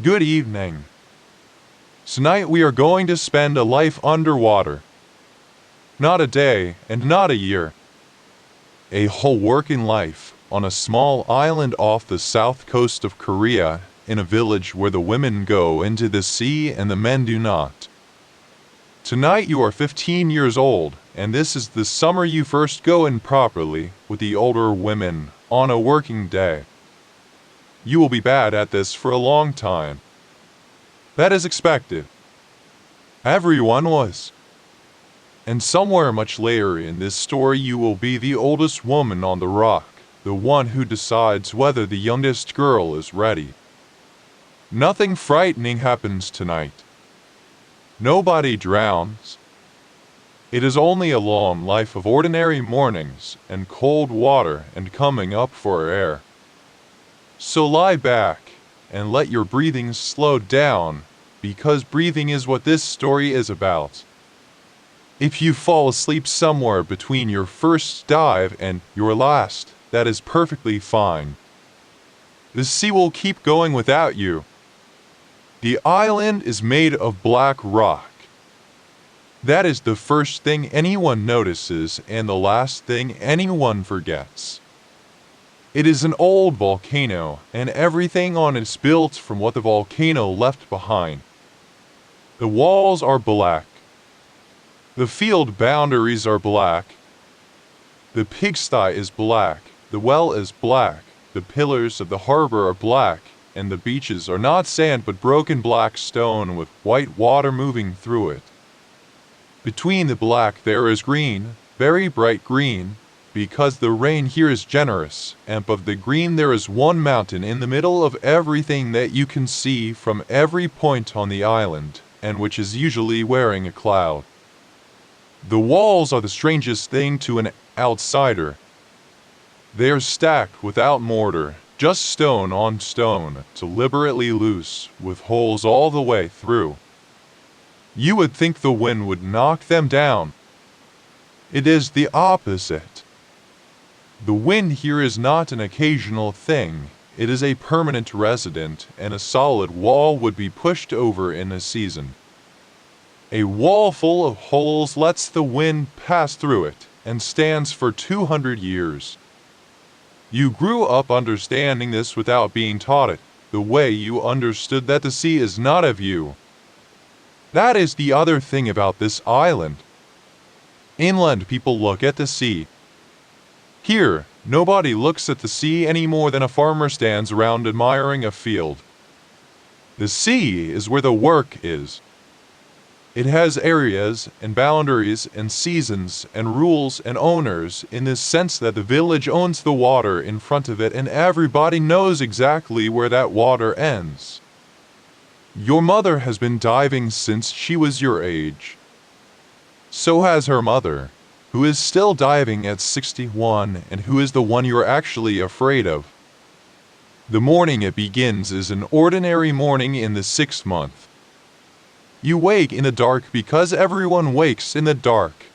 Good evening. Tonight we are going to spend a life underwater. Not a day and not a year. A whole working life on a small island off the south coast of Korea in a village where the women go into the sea and the men do not. Tonight you are 15 years old, and this is the summer you first go in properly with the older women on a working day. You will be bad at this for a long time. That is expected. Everyone was. And somewhere much later in this story you will be the oldest woman on the rock, the one who decides whether the youngest girl is ready. Nothing frightening happens tonight. Nobody drowns. It is only a long life of ordinary mornings and cold water and coming up for air. So lie back and let your breathing slow down, because breathing is what this story is about. If you fall asleep somewhere between your first dive and your last, that is perfectly fine. The sea will keep going without you. The island is made of black rock. That is the first thing anyone notices and the last thing anyone forgets. It is an old volcano, and everything on it is built from what the volcano left behind. The walls are black. The field boundaries are black. The pigsty is black. The well is black. The pillars of the harbor are black, and the beaches are not sand but broken black stone with white water moving through it. Between the black there is green, very bright green, because the rain here is generous, and above the green there is one mountain in the middle of everything that you can see from every point on the island, and which is usually wearing a cloud. The walls are the strangest thing to an outsider. They are stacked without mortar, just stone on stone, deliberately loose, with holes all the way through. You would think the wind would knock them down. It is the opposite. The wind here is not an occasional thing, it is a permanent resident, and a solid wall would be pushed over in a season. A wall full of holes lets the wind pass through it, and stands for 200 years. You grew up understanding this without being taught it, the way you understood that the sea is not of you. That is the other thing about this island. Inland people look at the sea. Here, nobody looks at the sea any more than a farmer stands around admiring a field. The sea is where the work is. It has areas and boundaries and seasons and rules and owners in the sense that the village owns the water in front of it and everybody knows exactly where that water ends. Your mother has been diving since she was your age. So has her mother, who is still diving at 61 and who is the one you're actually afraid of. The morning it begins is an ordinary morning in the 6th month. You wake in the dark because everyone wakes in the dark.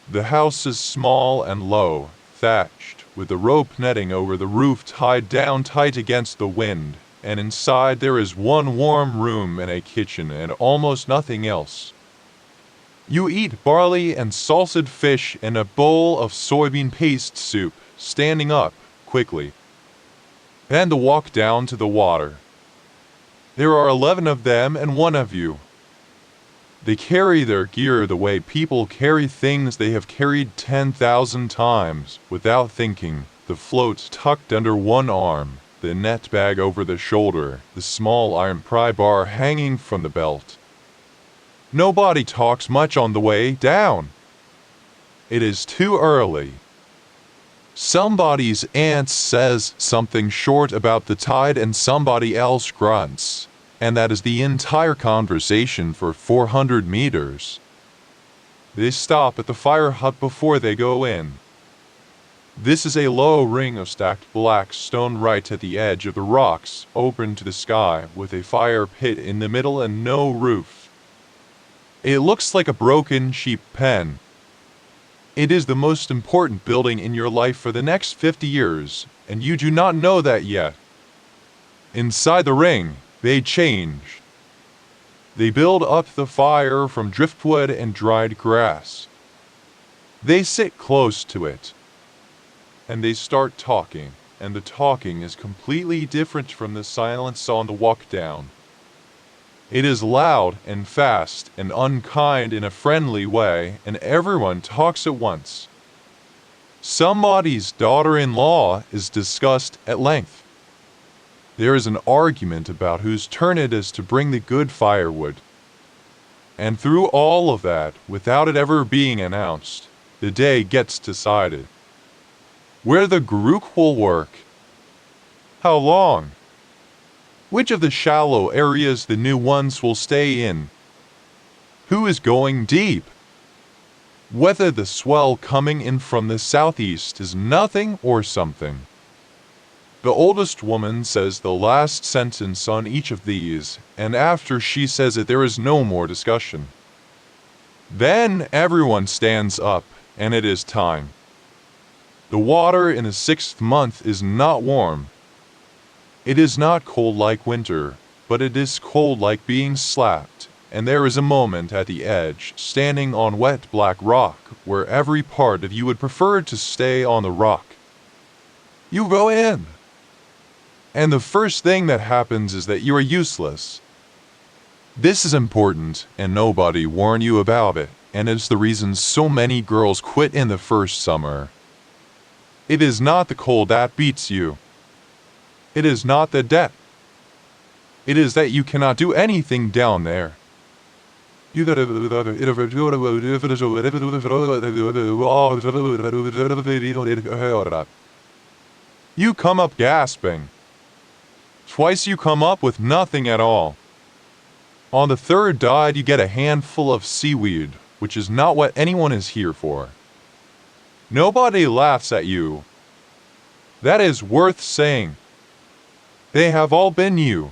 The house is small and low, thatched, with the rope netting over the roof tied down tight against the wind, and inside there is one warm room and a kitchen and almost nothing else. You eat barley and salted fish and a bowl of soybean paste soup, standing up, quickly. Then to walk down to the water. There are 11 of them and one of you. They carry their gear the way people carry things they have carried 10,000 times, without thinking, the float tucked under one arm, the net bag over the shoulder, the small iron pry bar hanging from the belt. Nobody talks much on the way down. It is too early. Somebody's aunt says something short about the tide and somebody else grunts, and that is the entire conversation for 400 meters. They stop at the fire hut before they go in. This is a low ring of stacked black stone right at the edge of the rocks, open to the sky, with a fire pit in the middle and no roof. It looks like a broken sheep pen. It is the most important building in your life for the next 50 years, and you do not know that yet. Inside the ring, They change. They build up the fire from driftwood and dried grass. They sit close to it. And they start talking, and the talking is completely different from the silence on the walk down. It is loud and fast and unkind in a friendly way, and everyone talks at once. Somebody's daughter-in-law is discussed at length. There is an argument about whose turn it is to bring the good firewood. And through all of that, without it ever being announced, the day gets decided. Where the group will work. How long? Which of the shallow areas the new ones will stay in? Who is going deep? Whether the swell coming in from the southeast is nothing or something. The oldest woman says the last sentence on each of these, and after she says it there is no more discussion. Then everyone stands up, and it is time. The water in the 6th month is not warm. It is not cold like winter, but it is cold like being slapped, and there is a moment at the edge, standing on wet black rock, where every part of you would prefer to stay on the rock. You go in. And the first thing that happens is that you are useless. This is important, and nobody warned you about it, and it's the reason so many girls quit in the first summer. It is not the cold that beats you. It is not the debt. It is that you cannot do anything down there. You come up gasping. Twice you come up with nothing at all. On the third dive you get a handful of seaweed, which is not what anyone is here for. Nobody laughs at you. That is worth saying. They have all been you.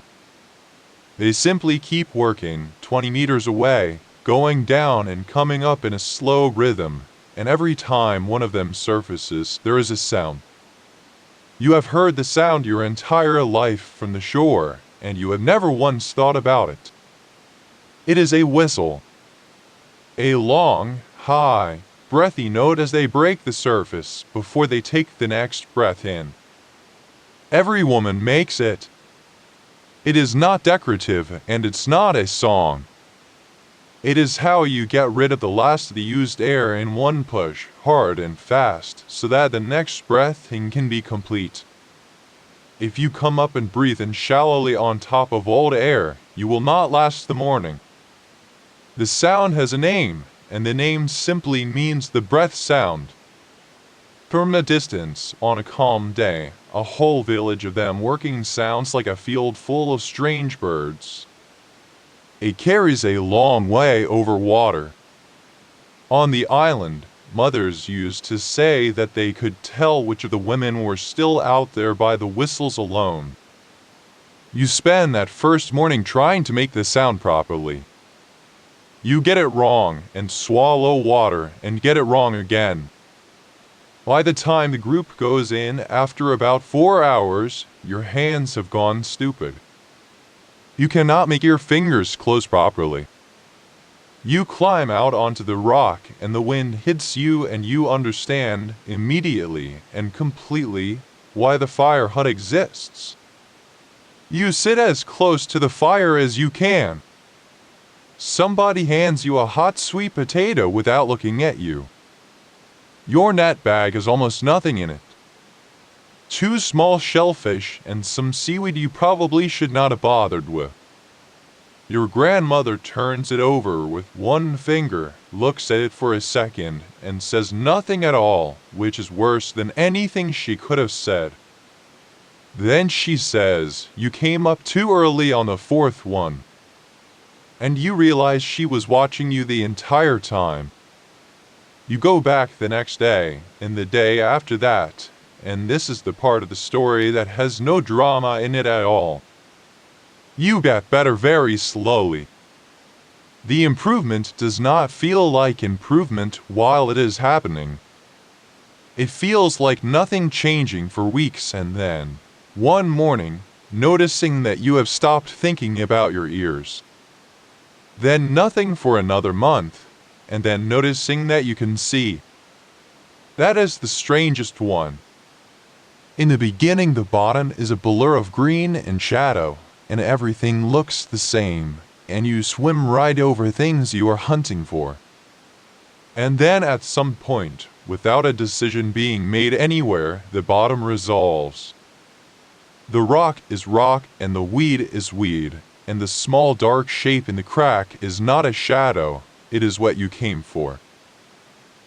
They simply keep working 20 meters away, going down and coming up in a slow rhythm, and every time one of them surfaces, there is a sound. You have heard the sound your entire life from the shore, and you have never once thought about it. It is a whistle. A long, high, breathy note as they break the surface before they take the next breath in. Every woman makes it. It is not decorative, and it's not a song. It is how you get rid of the last of the used air in one push, hard and fast, so that the next breathing can be complete. If you come up and breathe in shallowly on top of old air, you will not last the morning. The sound has a name, and the name simply means the breath sound. From a distance, on a calm day, a whole village of them working sounds like a field full of strange birds. It carries a long way over water. On the island, mothers used to say that they could tell which of the women were still out there by the whistles alone. You spend that first morning trying to make the sound properly. You get it wrong and swallow water and get it wrong again. By the time the group goes in after about 4 hours, your hands have gone stupid. You cannot make your fingers close properly. You climb out onto the rock and the wind hits you and you understand immediately and completely why the fire hut exists. You sit as close to the fire as you can. Somebody hands you a hot sweet potato without looking at you. Your net bag has almost nothing in it. 2 small shellfish and some seaweed you probably should not have bothered with. Your grandmother turns it over with one finger, looks at it for a second, and says nothing at all, which is worse than anything she could have said. Then she says, "You came up too early on the 4th one." And you realize she was watching you the entire time. You go back the next day, and the day after that, and this is the part of the story that has no drama in it at all. You get better very slowly. The improvement does not feel like improvement while it is happening. It feels like nothing changing for weeks, and then, one morning, noticing that you have stopped thinking about your ears. Then nothing for another month, and then noticing that you can see. That is the strangest one. In the beginning, the bottom is a blur of green and shadow, and everything looks the same, and you swim right over things you are hunting for. And then at some point, without a decision being made anywhere, the bottom resolves. The rock is rock and the weed is weed, and the small dark shape in the crack is not a shadow, it is what you came for.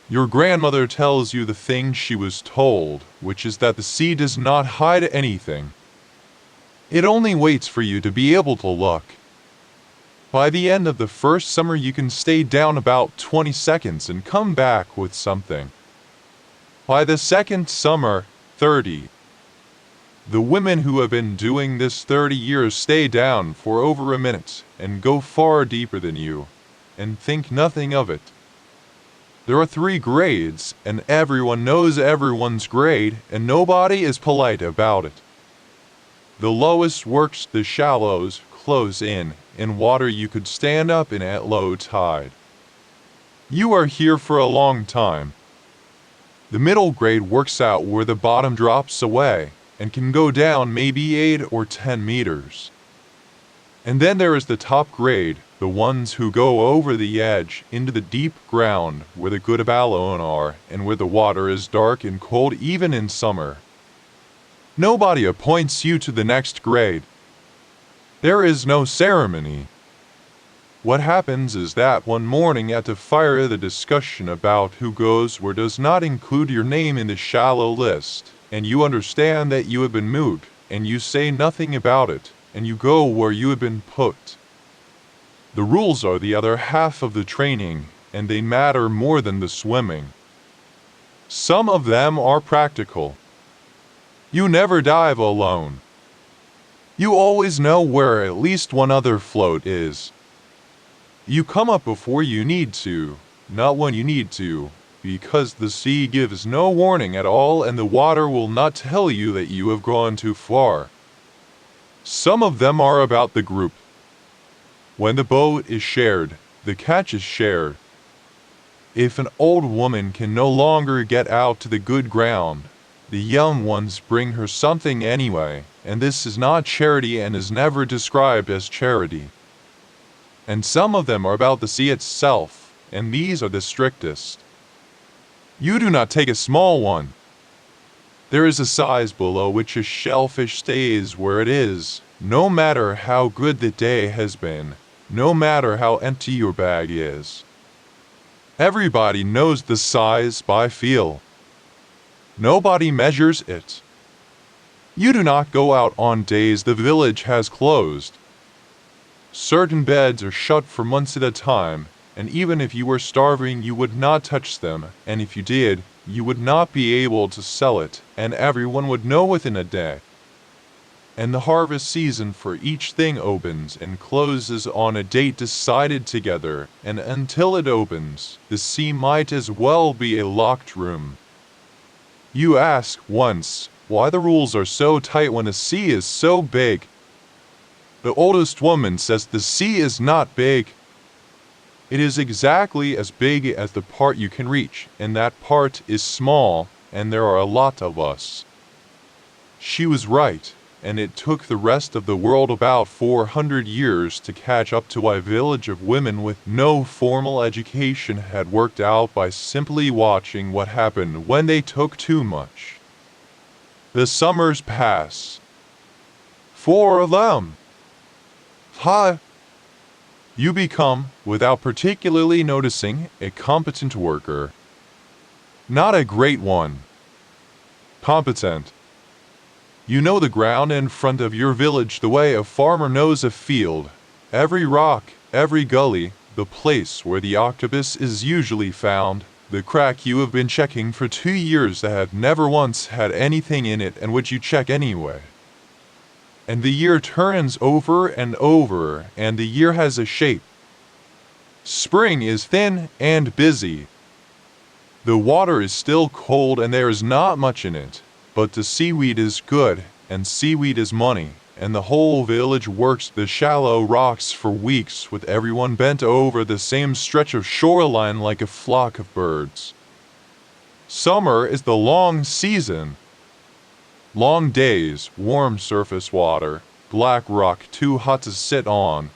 Your grandmother tells you the thing she was told, which is that the sea does not hide anything. It only waits for you to be able to look. By the end of the first summer, you can stay down about 20 seconds and come back with something. By the second summer, 30. The women who have been doing this 30 years stay down for over a minute and go far deeper than you, and think nothing of it. There are 3 grades, and everyone knows everyone's grade, and nobody is polite about it. The lowest works the shallows close in water you could stand up in at low tide. You are here for a long time. The middle grade works out where the bottom drops away, and can go down maybe 8 or 10 meters. And then there is the top grade, the ones who go over the edge into the deep ground where the good alone are and where the water is dark and cold even in summer. Nobody appoints you to the next grade. There is no ceremony. What happens is that one morning at the fire, the discussion about who goes where does not include your name in the shallow list, and you understand that you have been moved, and you say nothing about it, and you go where you have been put. The rules are the other half of the training, and they matter more than the swimming. Some of them are practical. You never dive alone. You always know where at least one other float is. You come up before you need to, not when you need to, because the sea gives no warning at all and the water will not tell you that you have gone too far. Some of them are about the group. When the boat is shared, the catch is shared. If an old woman can no longer get out to the good ground, the young ones bring her something anyway, and this is not charity and is never described as charity. And some of them are about the sea itself, and these are the strictest. You do not take a small one. There is a size below which a shellfish stays where it is, no matter how good the day has been, no matter how empty your bag is. Everybody knows the size by feel. Nobody measures it. You do not go out on days the village has closed. Certain beds are shut for months at a time, and even if you were starving you would not touch them, and if you did, you would not be able to sell it, and everyone would know within a day. And the harvest season for each thing opens and closes on a date decided together, and until it opens, the sea might as well be a locked room. You ask once why the rules are so tight when the sea is so big. The oldest woman says the sea is not big. It is exactly as big as the part you can reach, and that part is small, and there are a lot of us. She was right, and it took the rest of the world about 400 years to catch up to a village of women with no formal education had worked out by simply watching what happened when they took too much. The summers pass. 4 of them. Hi. You become, without particularly noticing, a competent worker. Not a great one. Competent. You know the ground in front of your village the way a farmer knows a field. Every rock, every gully, the place where the octopus is usually found, the crack you have been checking for 2 years that have never once had anything in it and which you check anyway. And the year turns over and over, and the year has a shape. Spring is thin and busy. The water is still cold and there is not much in it, but the seaweed is good, and seaweed is money, and the whole village works the shallow rocks for weeks with everyone bent over the same stretch of shoreline like a flock of birds. Summer is the long season. Long days, warm surface water, black rock too hot to sit on,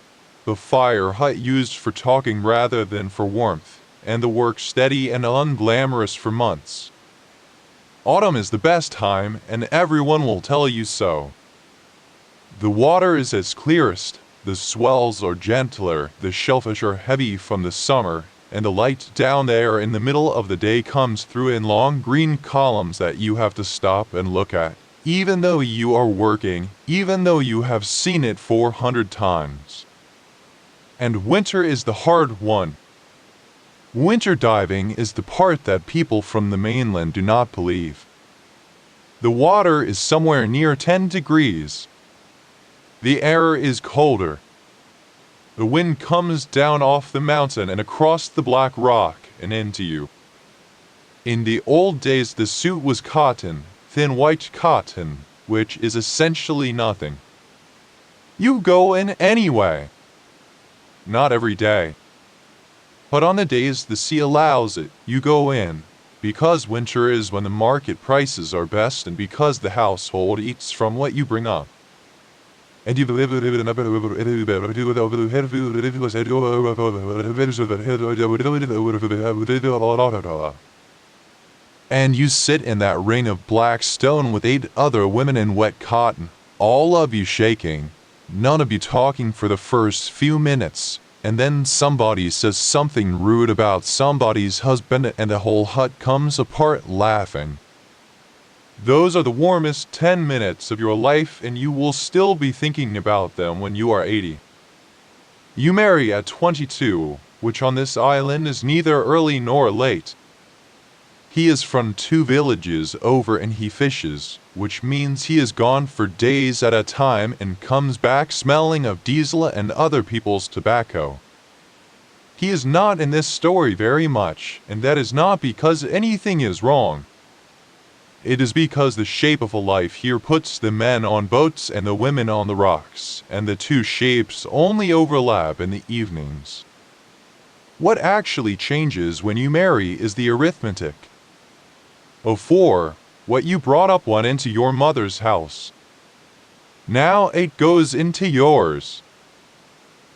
the fire hut used for talking rather than for warmth, and the work steady and unglamorous for months. Autumn is the best time, and everyone will tell you so. The water is as clearest, the swells are gentler, the shellfish are heavy from the summer, and the light down there in the middle of the day comes through in long green columns that you have to stop and look at, even though you are working, even though you have seen it 400 times. And winter is the hard one. Winter diving is the part that people from the mainland do not believe. The water is somewhere near 10 degrees. The air is colder. The wind comes down off the mountain and across the black rock and into you. In the old days the suit was cotton, thin white cotton, which is essentially nothing. You go in anyway. Not every day. But on the days the sea allows it, you go in, because winter is when the market prices are best and because the household eats from what you bring up. And you sit in that ring of black stone with 8 other women in wet cotton, all of you shaking, none of you talking for the first few minutes. And then somebody says something rude about somebody's husband and the whole hut comes apart laughing. Those are the warmest 10 minutes of your life and you will still be thinking about them when you are 80. You marry at 22, which on this island is neither early nor late. He is from 2 villages over and he fishes, which means he is gone for days at a time and comes back smelling of diesel and other people's tobacco. He is not in this story very much, and that is not because anything is wrong. It is because the shape of a life here puts the men on boats and the women on the rocks, and the 2 shapes only overlap in the evenings. What actually changes when you marry is the arithmetic. 4, what you brought up went into your mother's house. Now it goes into yours.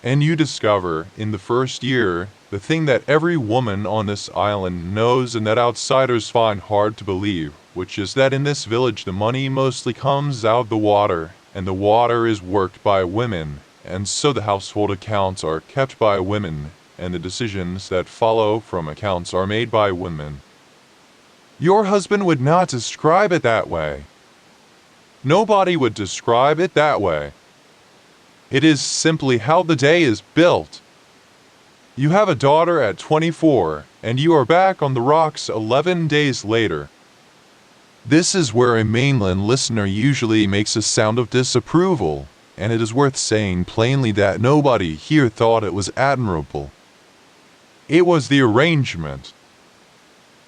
And you discover, in the first year, the thing that every woman on this island knows and that outsiders find hard to believe, which is that in this village the money mostly comes out of the water, and the water is worked by women, and so the household accounts are kept by women, and the decisions that follow from accounts are made by women. Your husband would not describe it that way. Nobody would describe it that way. It is simply how the day is built. You have a daughter at 24, and you are back on the rocks 11 days later. This is where a mainland listener usually makes a sound of disapproval, and it is worth saying plainly that nobody here thought it was admirable. It was the arrangement.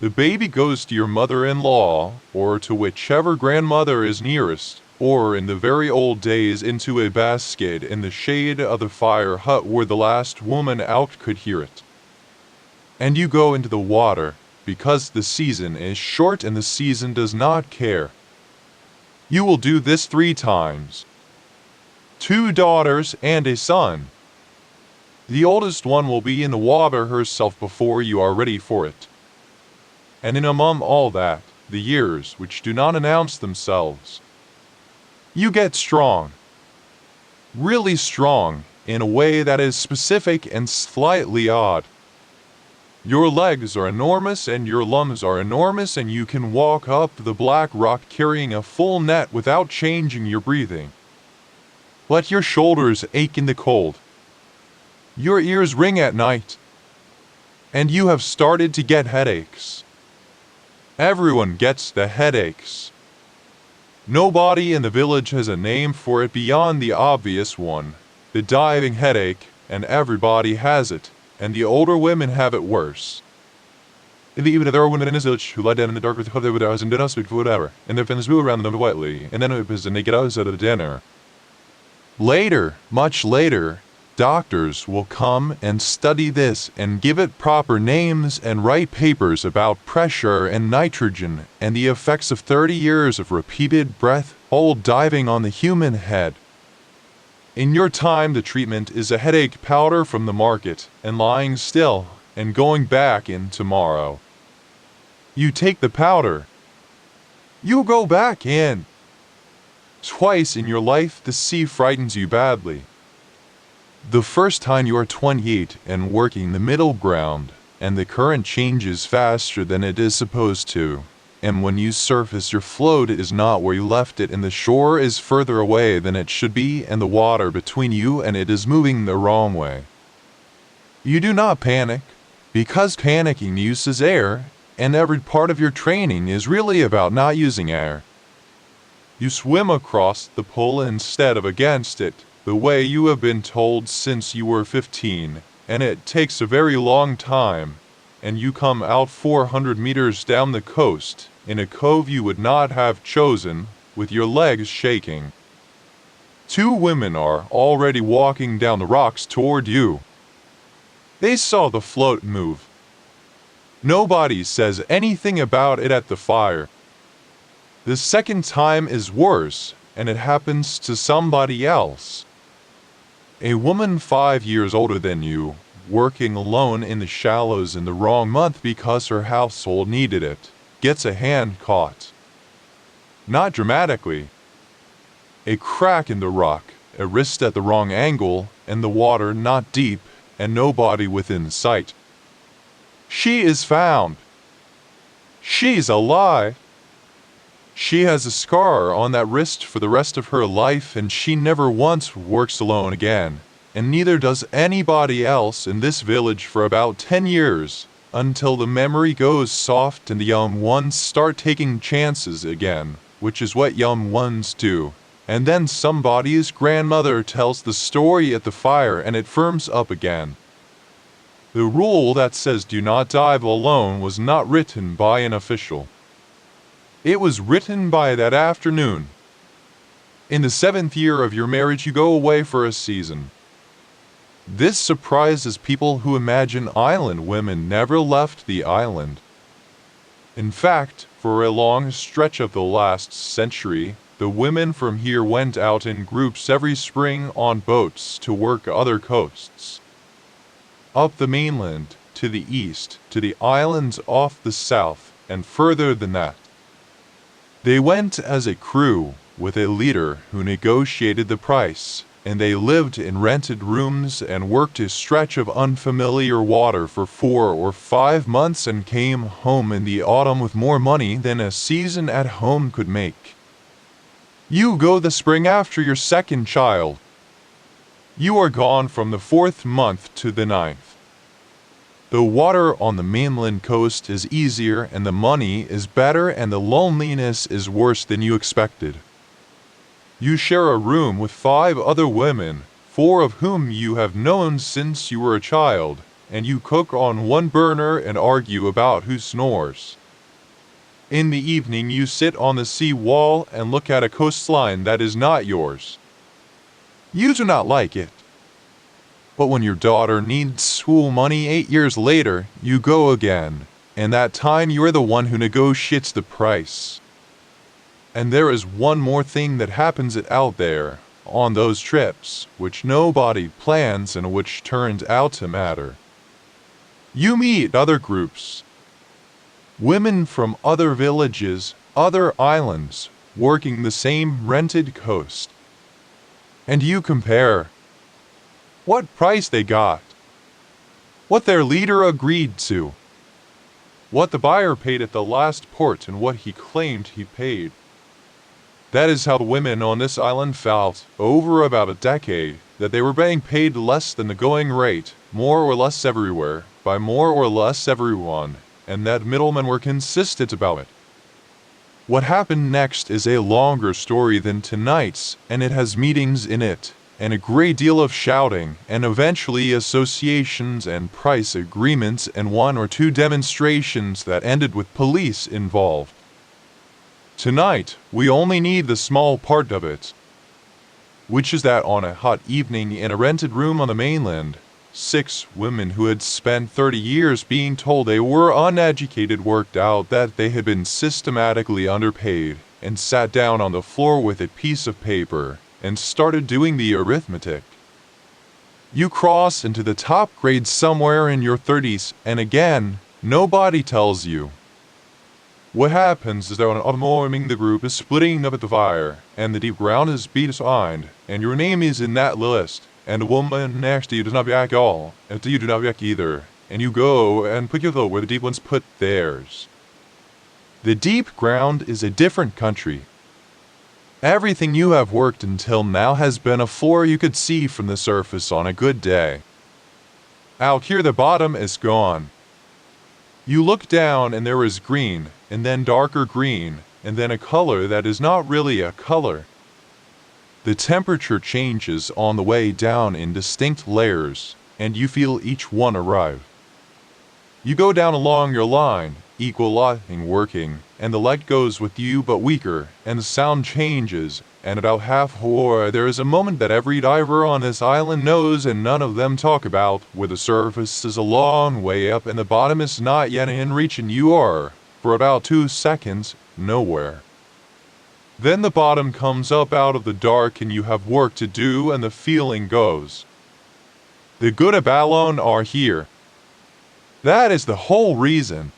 The baby goes to your mother-in-law, or to whichever grandmother is nearest, or in the very old days into a basket in the shade of the fire hut where the last woman out could hear it. And you go into the water, because the season is short and the season does not care. You will do this 3 times. 2 daughters and a son. The oldest one will be in the water herself before you are ready for it. And in among all that, the years which do not announce themselves. You get strong. Really strong, in a way that is specific and slightly odd. Your legs are enormous and your lungs are enormous and you can walk up the black rock carrying a full net without changing your breathing. Let your shoulders ache in the cold. Your ears ring at night. And you have started to get headaches. Everyone gets the headaches. Nobody in the village has a name for it beyond the obvious one, the diving headache, and everybody has it, and the older women have it worse. Even there are women in this village who lie down in the dark with their widows and do not speak for whatever, and their families move around them quietly, and then it is and they get out of the dinner. Later, much later, doctors will come and study this and give it proper names and write papers about pressure and nitrogen and the effects of 30 years of repeated breath hold diving on the human head. In your time, the treatment is a headache powder from the market and lying still and going back in tomorrow. You take the powder. You go back in. Twice in your life, the sea frightens you badly. The first time you are 28 and working the middle ground, and the current changes faster than it is supposed to, and when you surface your float is not where you left it and the shore is further away than it should be and the water between you and it is moving the wrong way. You do not panic, because panicking uses air, and every part of your training is really about not using air. You swim across the pool instead of against it, the way you have been told since you were 15, and it takes a very long time, and you come out 400 meters down the coast, in a cove you would not have chosen, with your legs shaking. 2 women are already walking down the rocks toward you. They saw the float move. Nobody says anything about it at the fire. The second time is worse, and it happens to somebody else. A woman 5 years older than you, working alone in the shallows in the wrong month because her household needed it, gets a hand caught. Not dramatically. A crack in the rock, a wrist at the wrong angle, and the water not deep, and nobody within sight. She is found. She's alive. She has a scar on that wrist for the rest of her life, and she never once works alone again, and neither does anybody else in this village for about 10 years, until the memory goes soft and the young ones start taking chances again, which is what young ones do. And then somebody's grandmother tells the story at the fire and it firms up again. The rule that says do not dive alone was not written by an official. It was written by that afternoon. In the 7th year of your marriage, you go away for a season. This surprises people who imagine island women never left the island. In fact, for a long stretch of the last century, the women from here went out in groups every spring on boats to work other coasts. Up the mainland, to the east, to the islands off the south, and further than that. They went as a crew, with a leader who negotiated the price, and they lived in rented rooms and worked a stretch of unfamiliar water for 4 or 5 months and came home in the autumn with more money than a season at home could make. You go the spring after your second child. You are gone from the 4th month to the 9th. The water on the mainland coast is easier and the money is better and the loneliness is worse than you expected. You share a room with 5 other women, 4 of whom you have known since you were a child, and you cook on one burner and argue about who snores. In the evening you sit on the sea wall and look at a coastline that is not yours. You do not like it. But when your daughter needs school money 8 years later, you go again, and that time you are the one who negotiates the price. And there is one more thing that happens out there, on those trips, which nobody plans and which turns out to matter. You meet other groups. Women from other villages, other islands, working the same rented coast. And you compare what price they got, what their leader agreed to, what the buyer paid at the last port and what he claimed he paid. That is how the women on this island felt over about a decade, that they were being paid less than the going rate, more or less everywhere, by more or less everyone, and that middlemen were consistent about it. What happened next is a longer story than tonight's, and it has meetings in it, and a great deal of shouting, and eventually associations and price agreements and 1 or 2 demonstrations that ended with police involved. Tonight, we only need the small part of it. which is that on a hot evening in a rented room on the mainland, 6 women who had spent 30 years being told they were uneducated worked out that they had been systematically underpaid and sat down on the floor with a piece of paper and started doing the arithmetic. You cross into the top grade somewhere in your 30s, and again, nobody tells you. What happens is that on autumn morning the group is splitting up at the fire, and the deep ground is behind, and your name is in that list, and the woman next to you does not react at all, and you do not react either, and you go and put your vote where the deep ones put theirs. The deep ground is a different country. Everything you have worked until now has been a floor you could see from the surface on a good day. Out here the bottom is gone. You look down and there is green, and then darker green, and then a color that is not really a color. The temperature changes on the way down in distinct layers, and you feel each one arrive. You go down along your line, equalizing working, and the light goes with you but weaker, and the sound changes, and about half-hour there is a moment that every diver on this island knows and none of them talk about, where the surface is a long way up and the bottom is not yet in reach and you are, for about 2 seconds, nowhere. Then the bottom comes up out of the dark and you have work to do and the feeling goes. The good Abalone are here. That is the whole reason.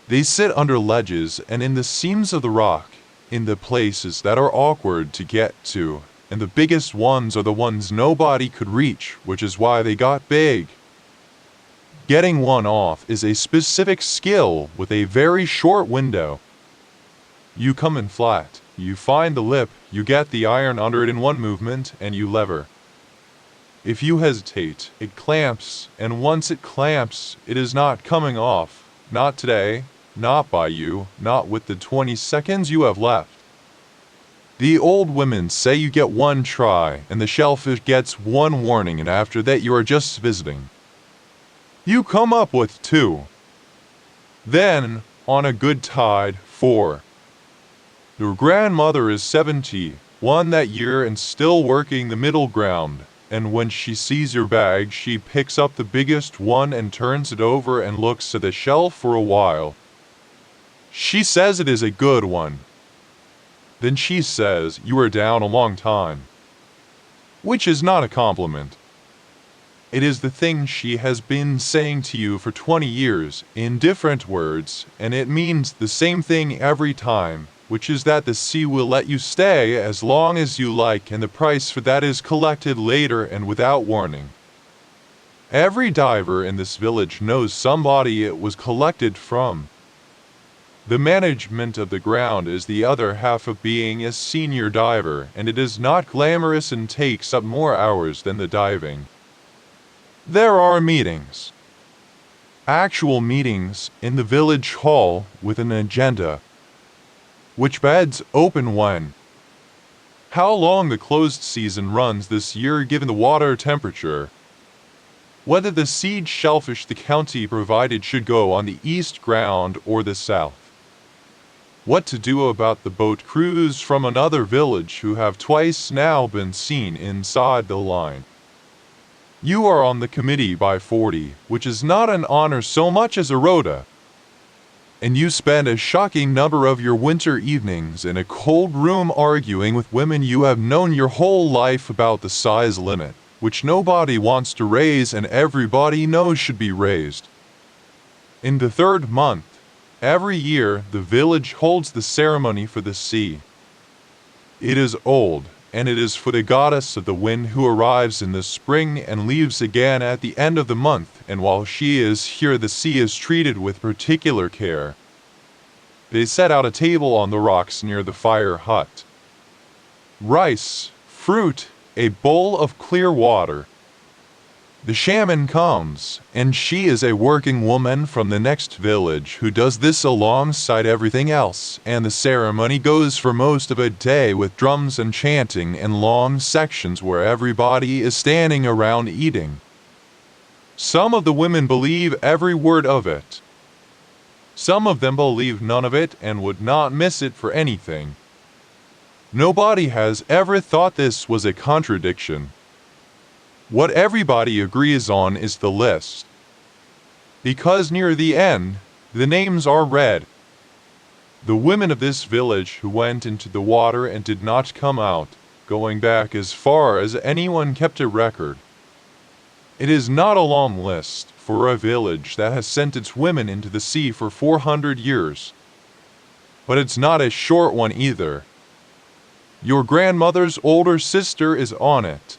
They sit under ledges and in the seams of the rock, in the places that are awkward to get to, and the biggest ones are the ones nobody could reach, which is why they got big. Getting one off is a specific skill with a very short window. You come in flat, you find the lip, you get the iron under it in one movement, and you lever. If you hesitate, it clamps, and once it clamps, it is not coming off. Not today, not by you, not with the 20 seconds you have left. The old women say you get one try, and the shellfish gets one warning, and after that you are just visiting. You come up with 2. Then, on a good tide, 4. Your grandmother is 71 that year and still working the middle ground, and when she sees your bag, she picks up the biggest one and turns it over and looks at the shell for a while. She says it is a good one. Then she says you are down a long time, which is not a compliment. It is the thing she has been saying to you for 20 years in different words, and it means the same thing every time, which is that the sea will let you stay as long as you like, and the price for that is collected later and without warning. Every diver in this village knows somebody it was collected from. The management of the ground is the other half of being a senior diver, and it is not glamorous and takes up more hours than the diving. There are meetings. Actual meetings in the village hall with an agenda. Which beds open when? How long the closed season runs this year given the water temperature? Whether the seed shellfish the county provided should go on the east ground or the south. What to do about the boat crews from another village who have twice now been seen inside the line. You are on the committee by 40, which is not an honor so much as a rota. And you spend a shocking number of your winter evenings in a cold room arguing with women you have known your whole life about the size limit, which nobody wants to raise and everybody knows should be raised. In the 3rd month, every year, the village holds the ceremony for the sea. It is old, and it is for the goddess of the wind who arrives in the spring and leaves again at the end of the month, and while she is here the sea is treated with particular care. They set out a table on the rocks near the fire hut. Rice, fruit, a bowl of clear water. The shaman comes, and she is a working woman from the next village who does this alongside everything else, and the ceremony goes for most of a day with drums and chanting and long sections where everybody is standing around eating. Some of the women believe every word of it. Some of them believe none of it and would not miss it for anything. Nobody has ever thought this was a contradiction. What everybody agrees on is the list. Because near the end, the names are read. The women of this village who went into the water and did not come out, going back as far as anyone kept a record. It is not a long list for a village that has sent its women into the sea for 400 years. But it's not a short one either. Your grandmother's older sister is on it.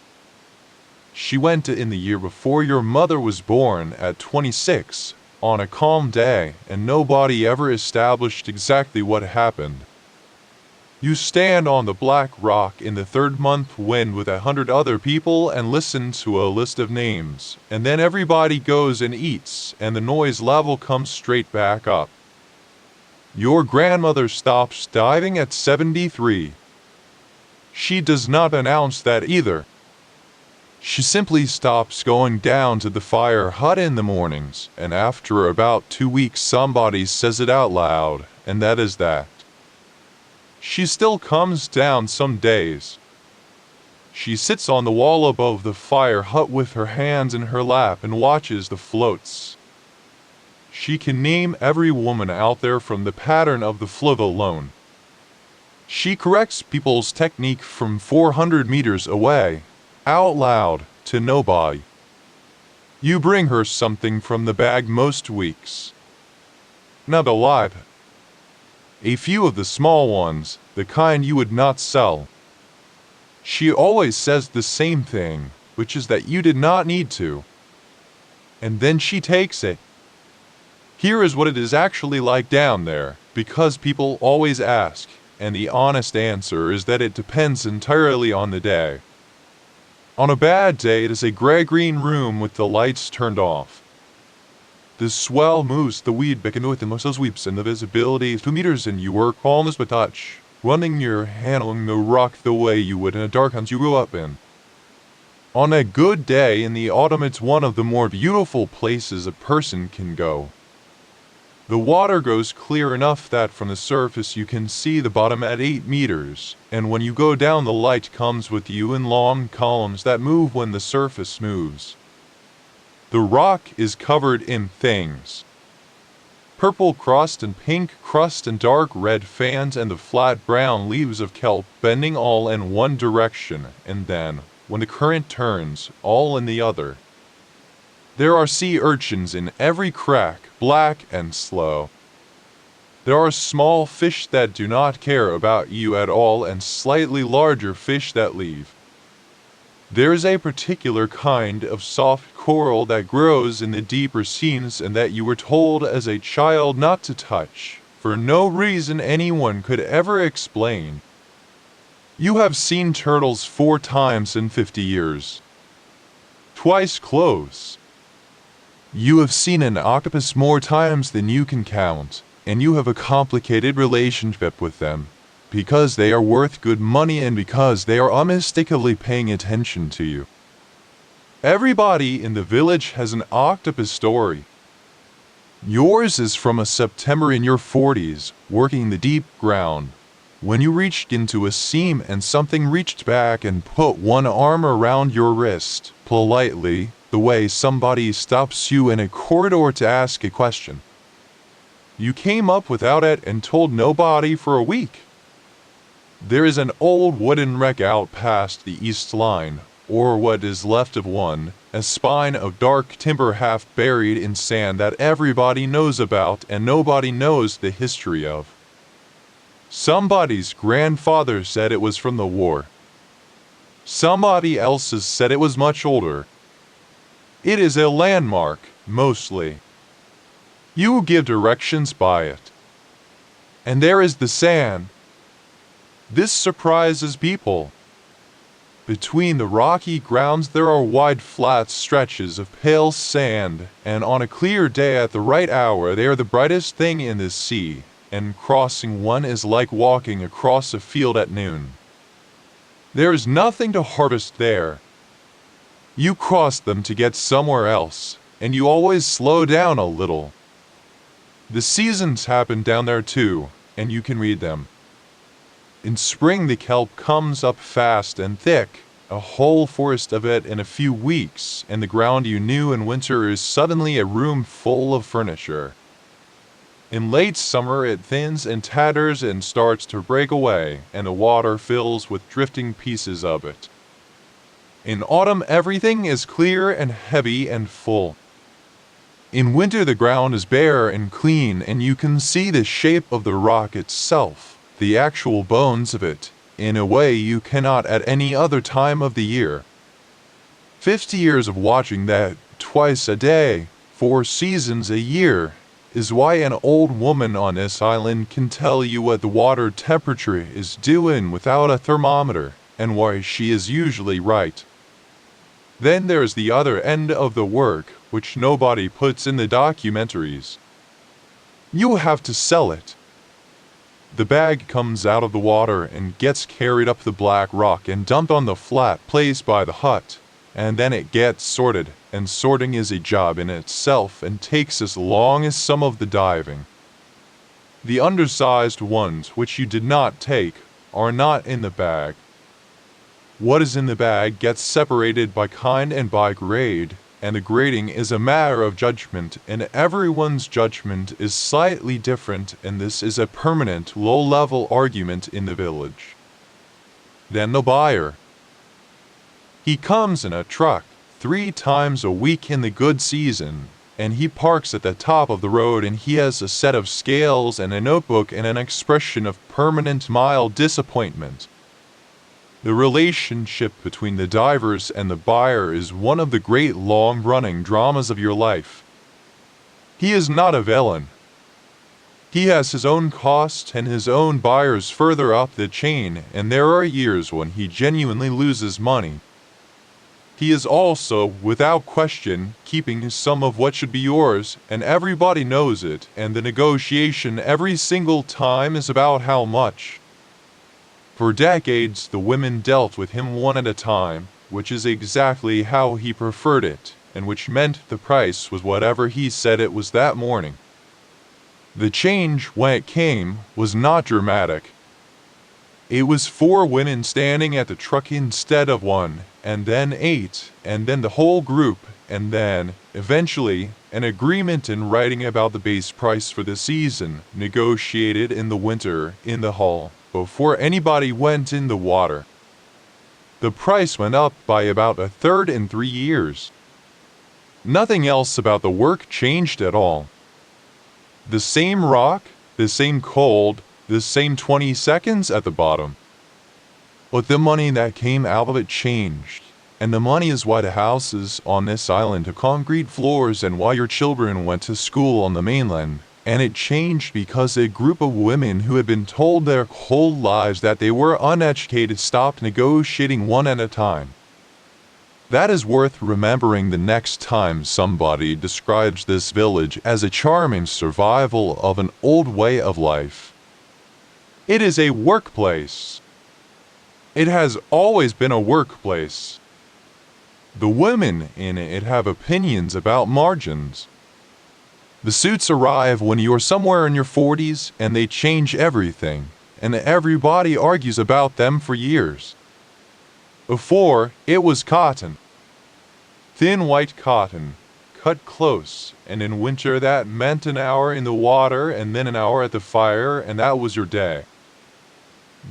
She went in the year before your mother was born at 26, on a calm day, and nobody ever established exactly what happened. You stand on the black rock in the third month wind with 100 other people and listen to a list of names, and then everybody goes and eats, and the noise level comes straight back up. Your grandmother stops diving at 73. She does not announce that either. She simply stops going down to the fire hut in the mornings, and after about 2 weeks somebody says it out loud, and that is that. She still comes down some days. She sits on the wall above the fire hut with her hands in her lap and watches the floats. She can name every woman out there from the pattern of the float alone. She corrects people's technique from 400 meters away, out loud, to nobody. You bring her something from the bag most weeks. Not alive. A few of the small ones, the kind you would not sell. She always says the same thing, which is that you did not need to. And then she takes it. Here is what it is actually like down there, because people always ask, and the honest answer is that it depends entirely on the day. On a bad day, it is a gray-green room with the lights turned off. The swell moves the weed back into it, the muscle sweeps, and the visibility is 2 meters, and you work almost with touch, running your hand along the rock the way you would in a dark house you grew up in. On a good day in the autumn, it's one of the more beautiful places a person can go. The water goes clear enough that from the surface you can see the bottom at 8 meters, and when you go down the light comes with you in long columns that move when the surface moves. The rock is covered in things. Purple crust and pink crust and dark red fans and the flat brown leaves of kelp bending all in one direction, and then, when the current turns, all in the other. There are sea urchins in every crack, black and slow. There are small fish that do not care about you at all and slightly larger fish that leave. There is a particular kind of soft coral that grows in the deeper seas and that you were told as a child not to touch, for no reason anyone could ever explain. You have seen turtles 4 times in 50 years. Twice close. You have seen an octopus more times than you can count, and you have a complicated relationship with them, because they are worth good money and because they are unmistakably paying attention to you. Everybody in the village has an octopus story. Yours is from a September in your 40s, working the deep ground, when you reached into a seam and something reached back and put one arm around your wrist, politely, the way somebody stops you in a corridor to ask a question. You came up without it and told nobody for a week. There is an old wooden wreck out past the east line, or what is left of one, a spine of dark timber half buried in sand that everybody knows about and nobody knows the history of. Somebody's grandfather said it was from the war. Somebody else's said it was much older. It is a landmark, mostly. You give directions by it. And there is the sand. This surprises people. Between the rocky grounds there are wide flat stretches of pale sand, and on a clear day at the right hour they are the brightest thing in the sea, and crossing one is like walking across a field at noon. There is nothing to harvest there. You cross them to get somewhere else, and you always slow down a little. The seasons happen down there too, and you can read them. In spring, the kelp comes up fast and thick, a whole forest of it in a few weeks, and the ground you knew in winter is suddenly a room full of furniture. In late summer, it thins and tatters and starts to break away, and the water fills with drifting pieces of it. In autumn, everything is clear and heavy and full. In winter, the ground is bare and clean, and you can see the shape of the rock itself, the actual bones of it, in a way you cannot at any other time of the year. 50 years of watching that twice a day, 4 seasons a year, is why an old woman on this island can tell you what the water temperature is doing without a thermometer, and why she is usually right. Then there's the other end of the work, which nobody puts in the documentaries. You have to sell it. The bag comes out of the water and gets carried up the black rock and dumped on the flat place by the hut, and then it gets sorted, and sorting is a job in itself and takes as long as some of the diving. The undersized ones, which you did not take, are not in the bag. What is in the bag gets separated by kind and by grade, and the grading is a matter of judgment, and everyone's judgment is slightly different, and this is a permanent low-level argument in the village. Then the buyer. He comes in a truck 3 times a week in the good season, and he parks at the top of the road, and he has a set of scales and a notebook and an expression of permanent mild disappointment. The relationship between the divers and the buyer is one of the great long-running dramas of your life. He is not a villain. He has his own costs and his own buyers further up the chain, and there are years when he genuinely loses money. He is also, without question, keeping some of what should be yours, and everybody knows it, and the negotiation every single time is about how much. For decades, the women dealt with him one at a time, which is exactly how he preferred it, and which meant the price was whatever he said it was that morning. The change, when it came, was not dramatic. It was 4 women standing at the truck instead of 1, and then 8, and then the whole group, and then, eventually, an agreement in writing about the base price for the season, negotiated in the winter in the hall, before anybody went in the water. The price went up by about 1/3 in 3 years. Nothing else about the work changed at all. The same rock, the same cold, the same 20 seconds at the bottom. But the money that came out of it changed, and the money is why the houses on this island have concrete floors and why your children went to school on the mainland. And it changed because a group of women who had been told their whole lives that they were uneducated stopped negotiating one at a time. That is worth remembering the next time somebody describes this village as a charming survival of an old way of life. It is a workplace. It has always been a workplace. The women in it have opinions about margins. The suits arrive when you're somewhere in your 40s, and they change everything, and everybody argues about them for years. Before, it was cotton. Thin white cotton, cut close, and in winter that meant an hour in the water and then an hour at the fire, and that was your day.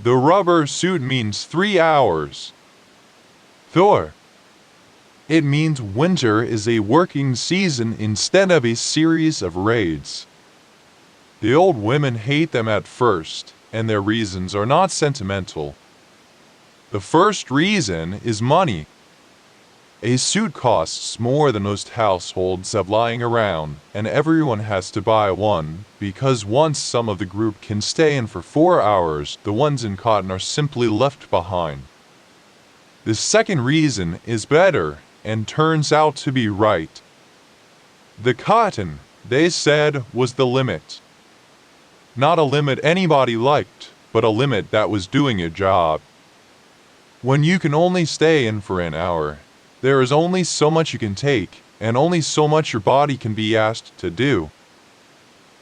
The rubber suit means 3 hours. Thor. It means winter is a working season instead of a series of raids. The old women hate them at first, and their reasons are not sentimental. The first reason is money. A suit costs more than most households have lying around, and everyone has to buy one, because once some of the group can stay in for 4 hours, the ones in cotton are simply left behind. The second reason is better, and turns out to be right. The cotton, they said, was the limit. Not a limit anybody liked, but a limit that was doing a job. When you can only stay in for an hour, there is only so much you can take, and only so much your body can be asked to do.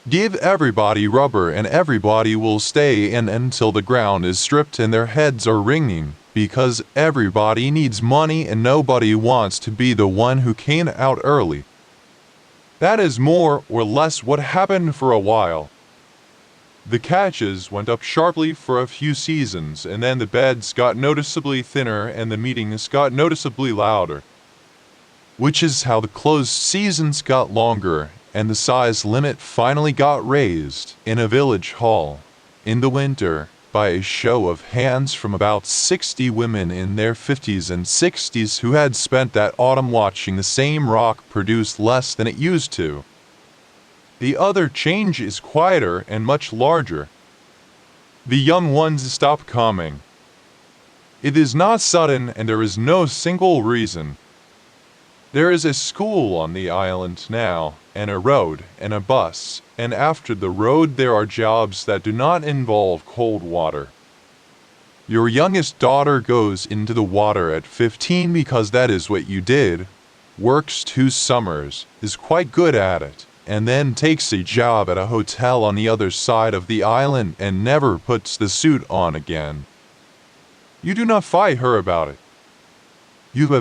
Give everybody rubber and everybody will stay in until the ground is stripped and their heads are ringing, because everybody needs money and nobody wants to be the one who came out early. That is more or less what happened for a while. The catches went up sharply for a few seasons, and then the beds got noticeably thinner and the meetings got noticeably louder. Which is how the closed seasons got longer, and the size limit finally got raised in a village hall, in the winter, by a show of hands from about 60 women in their 50s and 60s who had spent that autumn watching the same rock produce less than it used to. The other change is quieter and much larger. The young ones stop coming. It is not sudden and there is no single reason. There is a school on the island now, and a road, and a bus, and after the road there are jobs that do not involve cold water. Your youngest daughter goes into the water at 15 because that is what you did, works 2 summers, is quite good at it, and then takes a job at a hotel on the other side of the island and never puts the suit on again. You do not fight her about it. By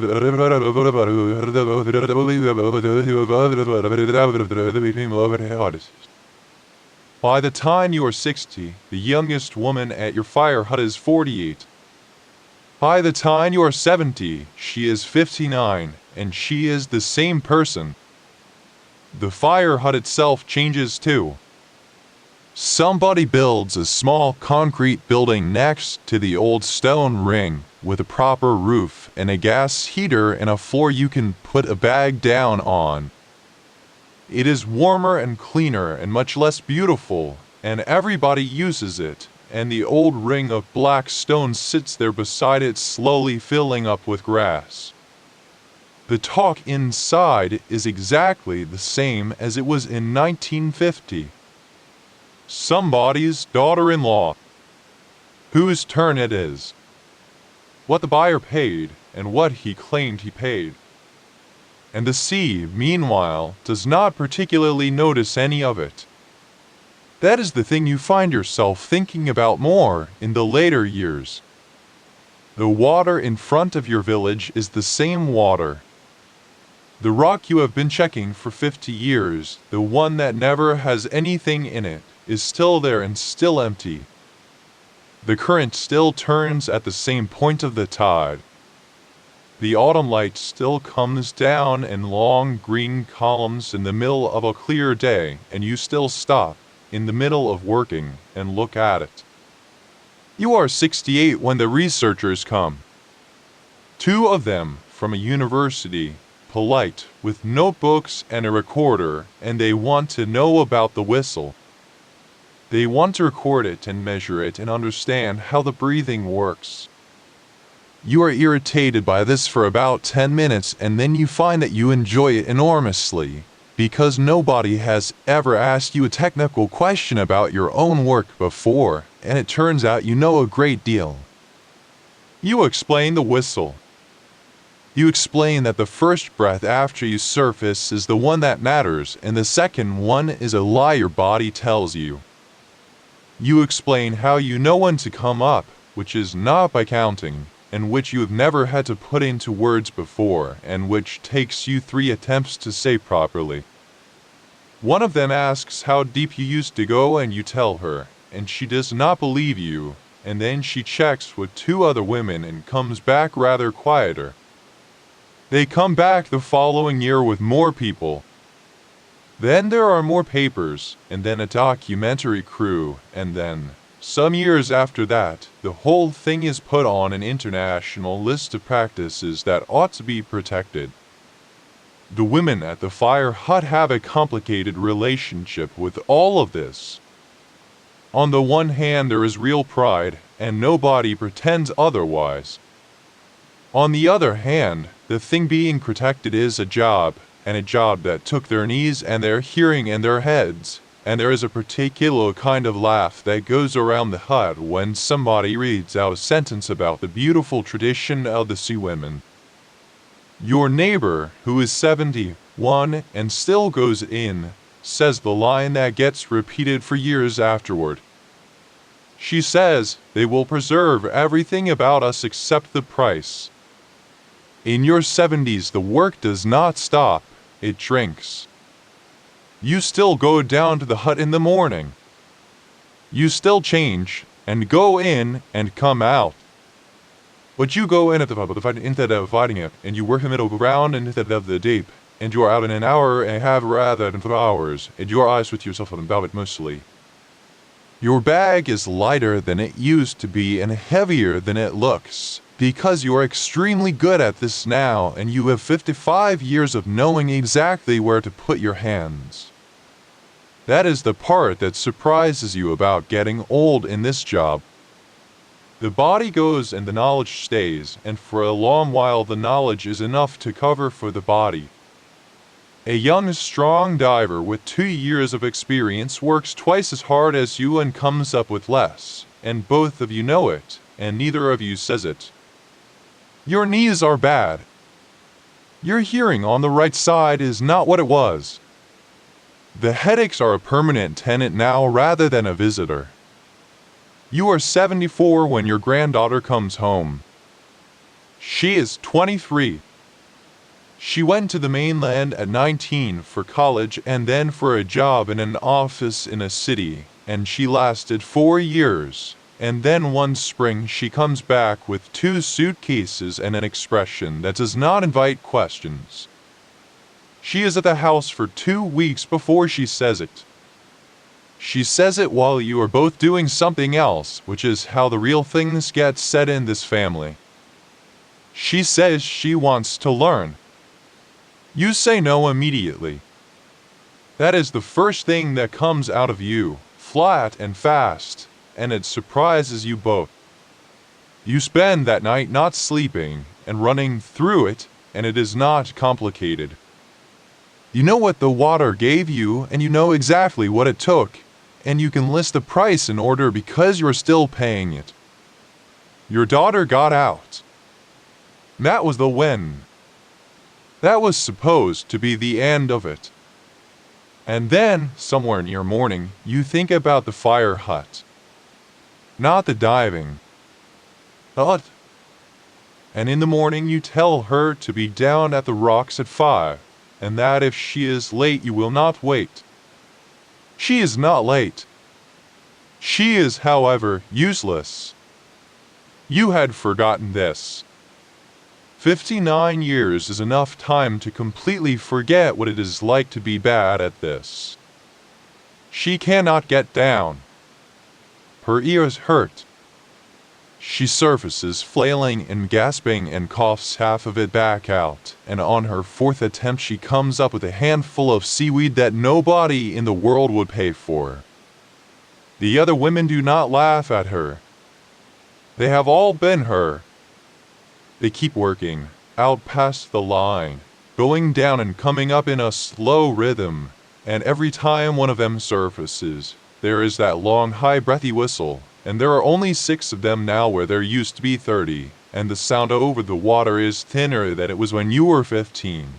the time you are 60, the youngest woman at your fire hut is 48. By the time you are 70, she is 59, and she is the same person. The fire hut itself changes too. Somebody builds a small concrete building next to the old stone ring with a proper roof and a gas heater and a floor you can put a bag down on. It is warmer and cleaner and much less beautiful, and everybody uses it, and the old ring of black stone sits there beside it slowly filling up with grass. The talk inside is exactly the same as it was in 1950. Somebody's daughter-in-law. Whose turn it is. What the buyer paid, and what he claimed he paid. And the sea, meanwhile, does not particularly notice any of it. That is the thing you find yourself thinking about more in the later years. The water in front of your village is the same water. The rock you have been checking for 50 years, the one that never has anything in it, is still there and still empty. The current still turns at the same point of the tide. The autumn light still comes down in long green columns in the middle of a clear day, and you still stop, in the middle of working, and look at it. You are 68 when the researchers come. 2 of them from a university, polite, with notebooks and a recorder, and they want to know about the whistle. They want to record it and measure it and understand how the breathing works. You are irritated by this for about 10 minutes and then you find that you enjoy it enormously, because nobody has ever asked you a technical question about your own work before, and it turns out you know a great deal. You explain the whistle. You explain that the first breath after you surface is the one that matters, and the second one is a lie your body tells you. You explain how you know when to come up, which is not by counting, and which you have never had to put into words before, and which takes you 3 attempts to say properly. One of them asks how deep you used to go, and you tell her, and she does not believe you, and then she checks with 2 other women and comes back rather quieter. They come back the following year with more people. Then there are more papers, and then a documentary crew, and then, some years after that, the whole thing is put on an international list of practices that ought to be protected. The women at the fire hut have a complicated relationship with all of this. On the one hand, there is real pride, and nobody pretends otherwise. On the other hand, the thing being protected is a job, and a job that took their knees and their hearing and their heads, and there is a particular kind of laugh that goes around the hut when somebody reads out a sentence about the beautiful tradition of the sea women. Your neighbor, who is 71 and still goes in, says the line that gets repeated for years afterward. She says they will preserve everything about us except the price. In your 70s, the work does not stop, it drinks. You still go down to the hut in the morning. You still change, and go in and come out. But you go in at the pub instead of fighting it, and you work the middle ground instead of the deep, and you are out in an hour and a half rather than 4 hours, and your eyes with yourself about it mostly. Your bag is lighter than it used to be and heavier than it looks, because you are extremely good at this now and you have 55 years of knowing exactly where to put your hands. That is the part that surprises you about getting old in this job. The body goes and the knowledge stays, and for a long while the knowledge is enough to cover for the body. A young, strong diver with 2 years of experience works twice as hard as you and comes up with less, and both of you know it, and neither of you says it. Your knees are bad. Your hearing on the right side is not what it was. The headaches are a permanent tenant now rather than a visitor. You are 74 when your granddaughter comes home. She is 23. She went to the mainland at 19 for college and then for a job in an office in a city, and she lasted 4 years. And then one spring she comes back with 2 suitcases and an expression that does not invite questions. She is at the house for 2 weeks before she says it. She says it while you are both doing something else, which is how the real things get said in this family. She says she wants to learn. You say no immediately. That is the first thing that comes out of you, flat and fast, and it surprises you both. You spend that night not sleeping and running through it, and it is not complicated. You know what the water gave you, and you know exactly what it took, and you can list the price in order because you're still paying it. Your daughter got out. That was the when. That was supposed to be the end of it. And then, somewhere near morning, you think about the fire hut. Not the diving. The hut. And in the morning you tell her to be down at the rocks at 5, and that if she is late you will not wait. She is not late. She is, however, useless. You had forgotten this. 59 years is enough time to completely forget what it is like to be bad at this. She cannot get down. Her ears hurt. She surfaces flailing and gasping and coughs half of it back out, and on her 4th attempt she comes up with a handful of seaweed that nobody in the world would pay for. The other women do not laugh at her. They have all been her. They keep working, out past the line, going down and coming up in a slow rhythm, and every time one of them surfaces, there is that long, high, breathy whistle, and there are only 6 of them now where there used to be 30, and the sound over the water is thinner than it was when you were 15.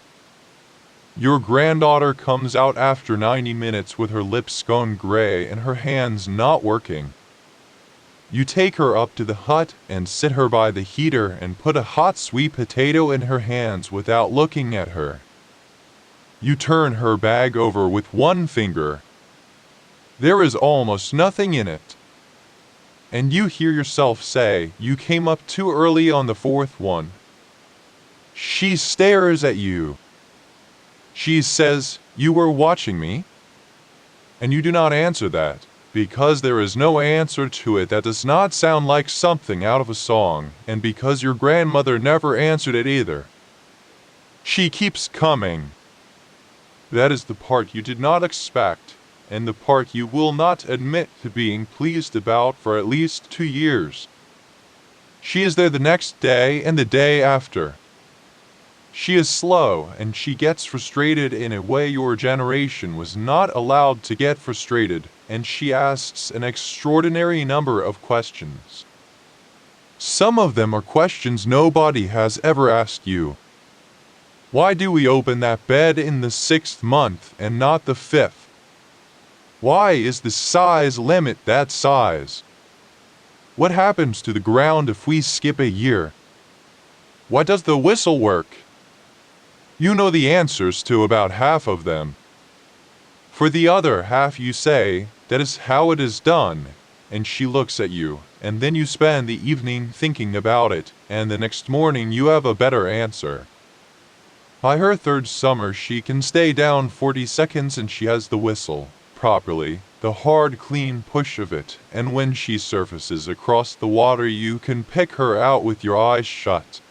Your granddaughter comes out after 90 minutes with her lips gone gray and her hands not working. You take her up to the hut and sit her by the heater and put a hot sweet potato in her hands without looking at her. You turn her bag over with one finger. There is almost nothing in it. And you hear yourself say, you came up too early on the 4th one. She stares at you. She says, you were watching me? And you do not answer that, because there is no answer to it that does not sound like something out of a song, and because your grandmother never answered it either. She keeps coming. That is the part you did not expect, and the part you will not admit to being pleased about for at least 2 years. She is there the next day and the day after. She is slow, and she gets frustrated in a way your generation was not allowed to get frustrated, and she asks an extraordinary number of questions. Some of them are questions nobody has ever asked you. Why do we open that bed in the 6th month and not the 5th? Why is the size limit that size? What happens to the ground if we skip a year? Why does the whistle work? You know the answers to about half of them. For the other half you say, that is how it is done, and she looks at you, and then you spend the evening thinking about it, and the next morning you have a better answer. By her third summer she can stay down 40 seconds and she has the whistle, properly, the hard clean push of it, and when she surfaces across the water you can pick her out with your eyes shut.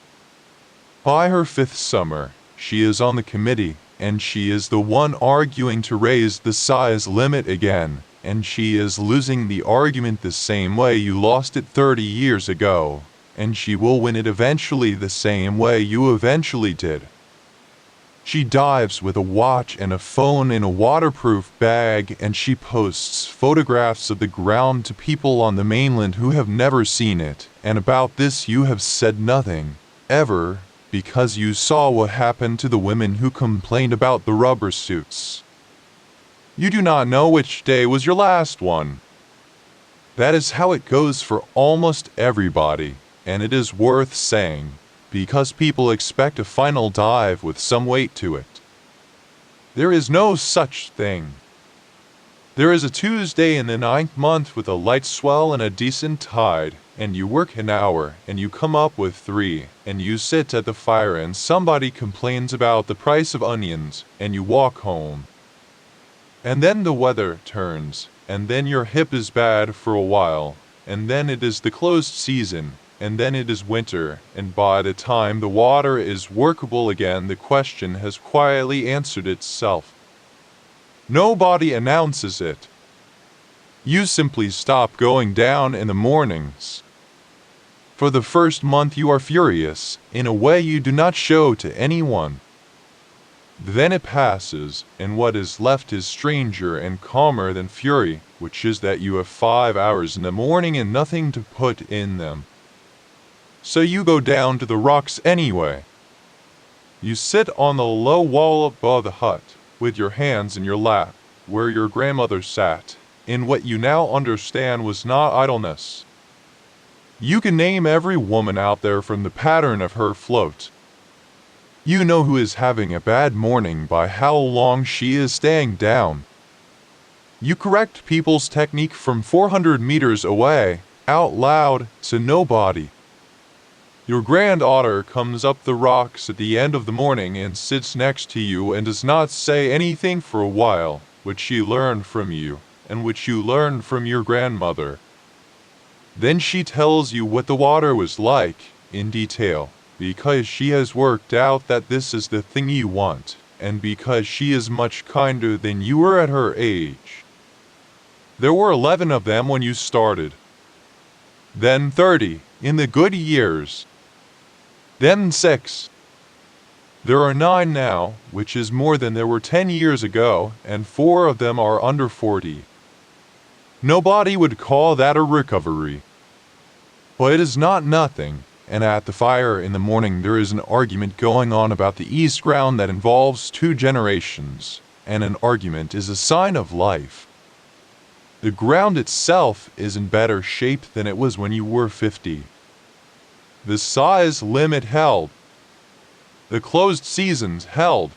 By her fifth summer, she is on the committee, and she is the one arguing to raise the size limit again, and she is losing the argument the same way you lost it 30 years ago, and she will win it eventually the same way you eventually did. She dives with a watch and a phone in a waterproof bag, and she posts photographs of the ground to people on the mainland who have never seen it, and about this you have said nothing, ever, because you saw what happened to the women who complained about the rubber suits. You do not know which day was your last one. That is how it goes for almost everybody, and it is worth saying, because people expect a final dive with some weight to it. There is no such thing. There is a Tuesday in the 9th month with a light swell and a decent tide, and you work an hour, and you come up with 3, and you sit at the fire and somebody complains about the price of onions, and you walk home. And then the weather turns, and then your hip is bad for a while, and then it is the closed season, and then it is winter, and by the time the water is workable again the question has quietly answered itself. Nobody announces it. You simply stop going down in the mornings. For the first month you are furious, in a way you do not show to anyone. Then it passes, and what is left is stranger and calmer than fury, which is that you have 5 hours in the morning and nothing to put in them. So you go down to the rocks anyway. You sit on the low wall above the hut, with your hands in your lap, where your grandmother sat, in what you now understand was not idleness. You can name every woman out there from the pattern of her float. You know who is having a bad morning by how long she is staying down. You correct people's technique from 400 meters away, out loud, to nobody. Your granddaughter comes up the rocks at the end of the morning and sits next to you and does not say anything for a while, which she learned from you, and which you learned from your grandmother. Then she tells you what the water was like, in detail, because she has worked out that this is the thing you want, and because she is much kinder than you were at her age. There were 11 of them when you started. Then 30, in the good years. Then 6. There are 9 now, which is more than there were 10 years ago, and 4 of them are under 40. Nobody would call that a recovery. But it is not nothing, and at the fire in the morning there is an argument going on about the east ground that involves 2 generations, and an argument is a sign of life. The ground itself is in better shape than it was when you were 50. The size limit held. The closed seasons held.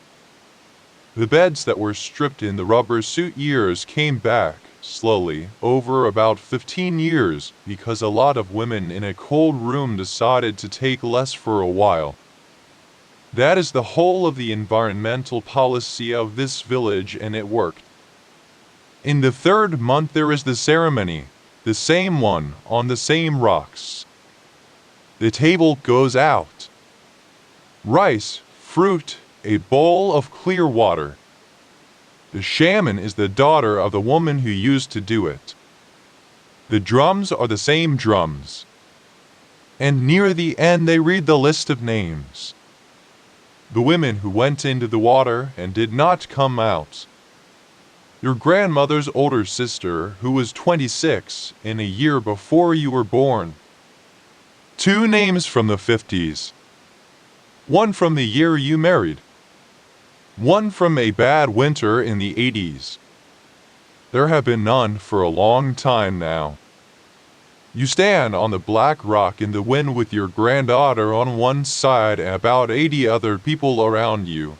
The beds that were stripped in the rubber suit years came back, slowly, over about 15 years, because a lot of women in a cold room decided to take less for a while. That is the whole of the environmental policy of this village, and it worked. In the 3rd month there is the ceremony, the same one, on the same rocks. The table goes out. Rice, fruit, a bowl of clear water. The shaman is the daughter of the woman who used to do it. The drums are the same drums. And near the end they read the list of names. The women who went into the water and did not come out. Your grandmother's older sister, who was 26 in a year before you were born. 2 names from the 50s. 1 from the year you married. 1 from a bad winter in the 80s. There have been none for a long time now. You stand on the black rock in the wind with your granddaughter on one side and about 80 other people around you,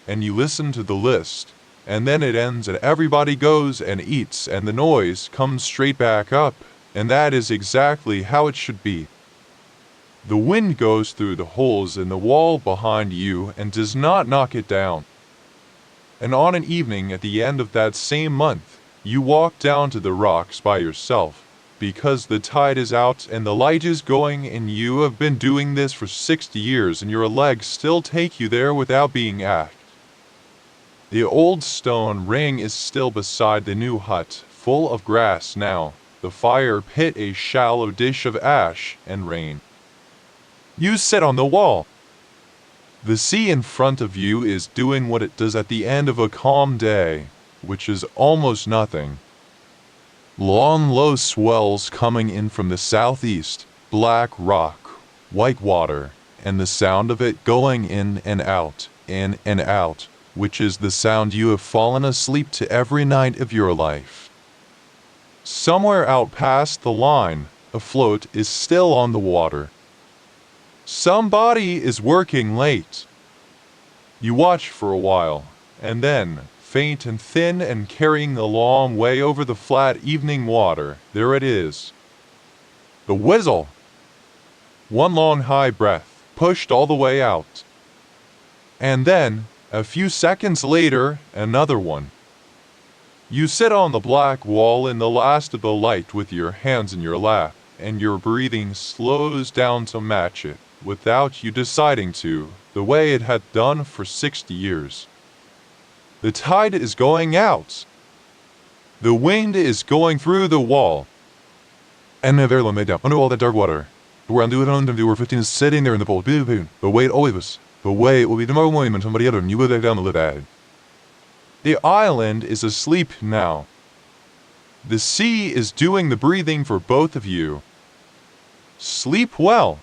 and you listen to the list, and then it ends and everybody goes and eats and the noise comes straight back up, and that is exactly how it should be. The wind goes through the holes in the wall behind you and does not knock it down. And on an evening at the end of that same month, you walk down to the rocks by yourself, because the tide is out and the light is going and you have been doing this for 60 years and your legs still take you there without being asked. The old stone ring is still beside the new hut, full of grass now, the fire pit a shallow dish of ash and rain. You sit on the wall. The sea in front of you is doing what it does at the end of a calm day, which is almost nothing. Long low swells coming in from the southeast, black rock, white water, and the sound of it going in and out, which is the sound you have fallen asleep to every night of your life. Somewhere out past the line, a float is still on the water. Somebody is working late. You watch for a while, and then, faint and thin and carrying a long way over the flat evening water, there it is. The whistle! One long high breath, pushed all the way out. And then, a few seconds later, another one. You sit on the black wall in the last of the light with your hands in your lap, and your breathing slows down to match it, without you deciding to, the way it had done for 60 years. The tide is going out. The wind is going through the wall. And the very long made down under all that dark water. Where I'm doing under you were 15 is sitting there in the bowl. The way it always was. The way it will be tomorrow morning when somebody other and you will lay down the live. The island is asleep now. The sea is doing the breathing for both of you. Sleep well.